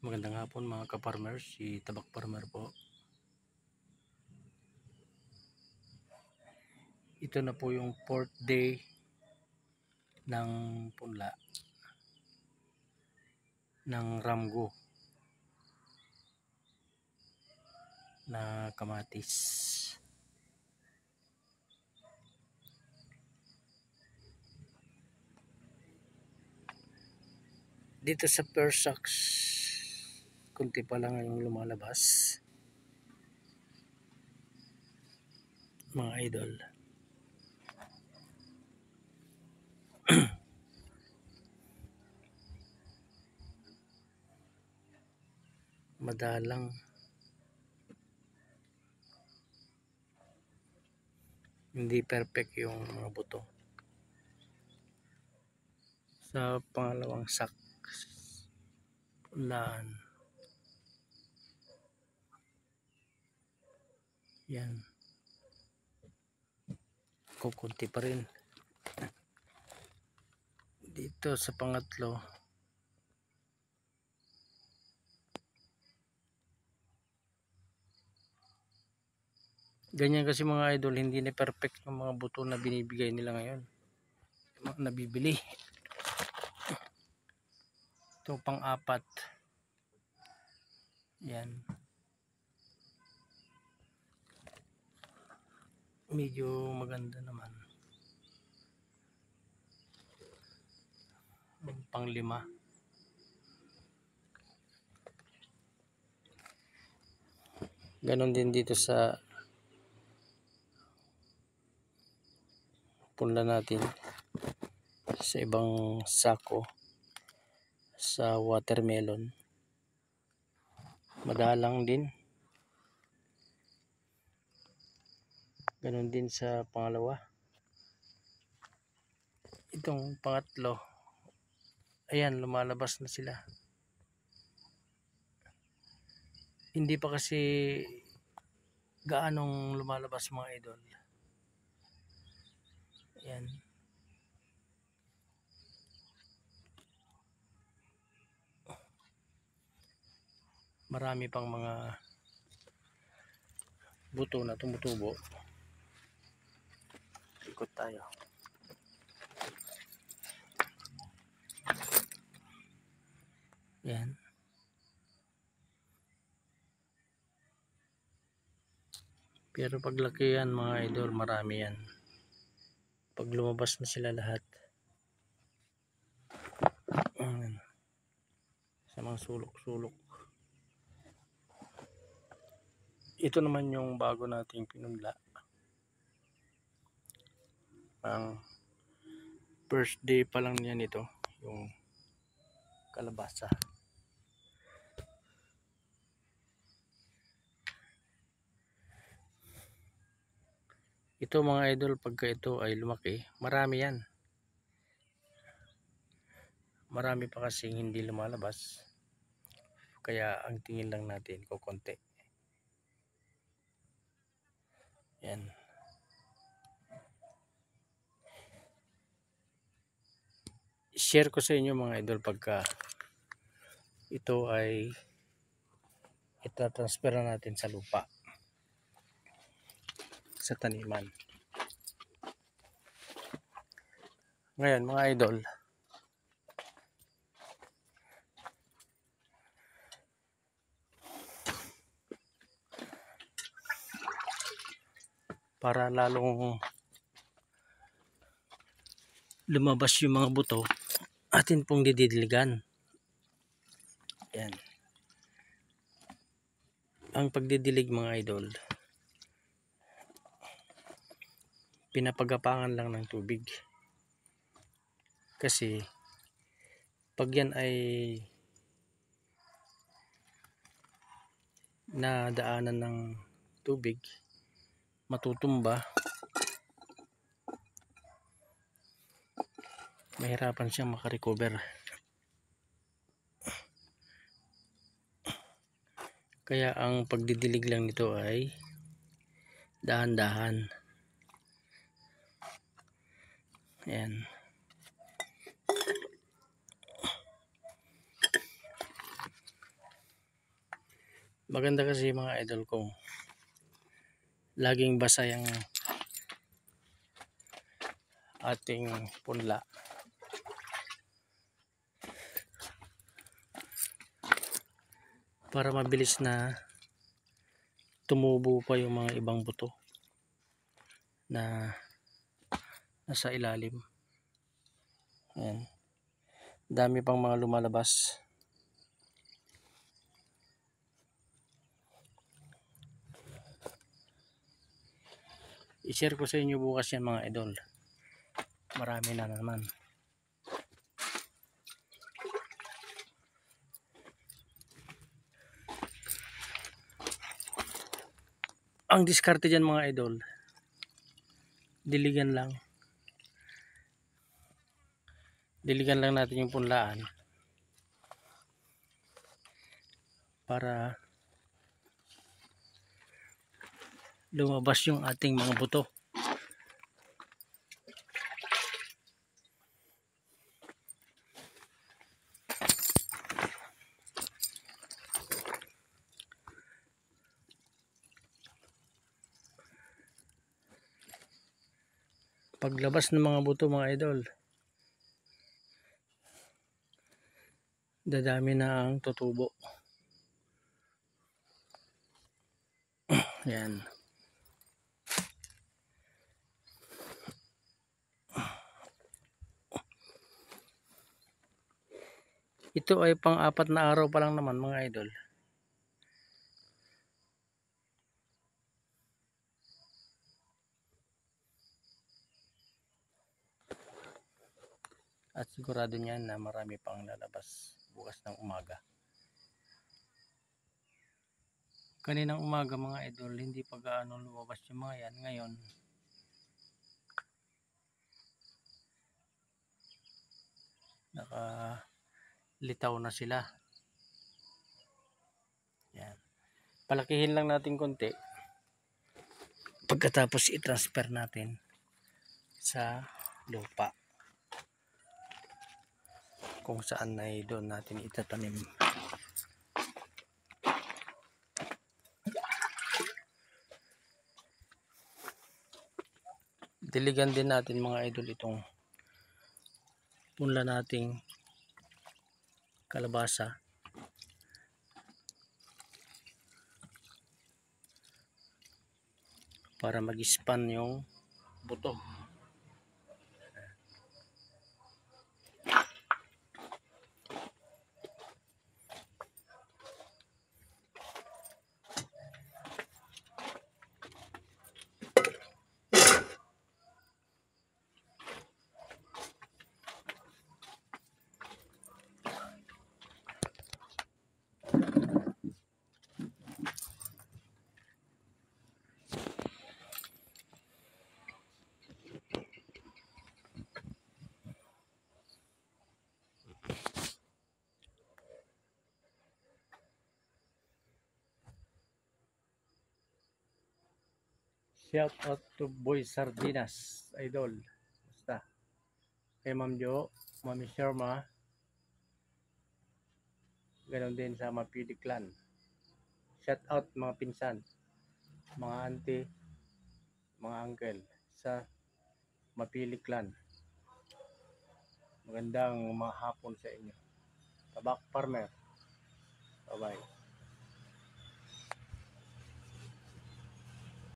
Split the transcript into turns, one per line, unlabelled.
Magandang hapon mga ka-farmers, si Tabak Farmer po. Ito na po yung 4th day ng punla ng ramgo na kamatis. Dito sa Persax, kunti pa lang yung lumalabas mga idol. Madalang hindi perfect yung mga buto. Sa pangalawang sak punlaan, yan, kukunti pa rin. Dito sa pangatlo, ganyan kasi mga idol, hindi na perfect yung mga buto na binibigay nila ngayon, mga nabibili. Ito pang-apat, yan, medyo maganda naman. Pang-5, ganon din dito sa punla natin, sa ibang sako sa watermelon, madalang din. Ganon din sa pangalawa. Itong pangatlo, ayan, lumalabas na sila. Hindi pa kasi gaanong lumalabas mga idol. Ayan, marami pang mga buto na tumutubo. Ikot tayo. Yan, pero paglaki yan mga idol, marami yan. Pag lumabas na sila lahat, sa mga sulok-sulok. Ito naman yung bago nating pinunla. Ang first day pa lang niyan ito, yung kalabasa. Ito mga idol, pagka ito ay lumaki, marami yan. Marami pa kasing hindi lumalabas. Kaya ang tingin lang natin kukonti. Yan. Share ko sa inyo mga idol pagka ito ay itatransfer natin sa lupa, sa taniman. Ngayon mga idol, para lalong lumabas yung mga buto, atin pong didiligan. Yan. Ang pagdidilig mga idol, pinapagapangan lang ng tubig. Kasi pag yan ay nadaanan ng tubig, matutumba, mahirapan siyang makarecover. Kaya ang pagdidilig lang nito ay dahan-dahan. Ayan. Maganda kasi mga idol kung laging basa yung ating punla. Para mabilis na tumubo pa yung mga ibang buto na nasa ilalim. Ayan. Dami pang mga lumalabas. I-share ko sa inyo bukas yan mga idol. Marami na naman. Ang diskarte dyan mga idol, diligan lang. Diligan lang natin yung punlaan para lumabas yung ating mga buto. Paglabas ng mga buto mga idol, dadami na ang tutubo. Yan. Ito ay pang-apat na araw pa lang naman mga idol. At sigurado niyan na marami pang lalabas bukas ng umaga. Kaninang umaga mga idol, hindi pa gaano lumabas yung mga yan. Ngayon, nakalitaw na sila. Yan. Palakihin lang natin konti. Pagkatapos i-transfer natin sa lupa. Kung saan ay doon natin itatanim. Diligan din natin mga idol itong punla nating kalabasa para mag-span yung buto. Shout out to Boy Sardinas, idol. Basta. Kay Ma'am Jo, Mami Sharma. Ganon din sa Mapili Clan. Shout out mga pinsan, mga auntie, mga uncle sa Mapili Clan. Magandang mahapon sa inyo. Tabak Farmer. Bye bye.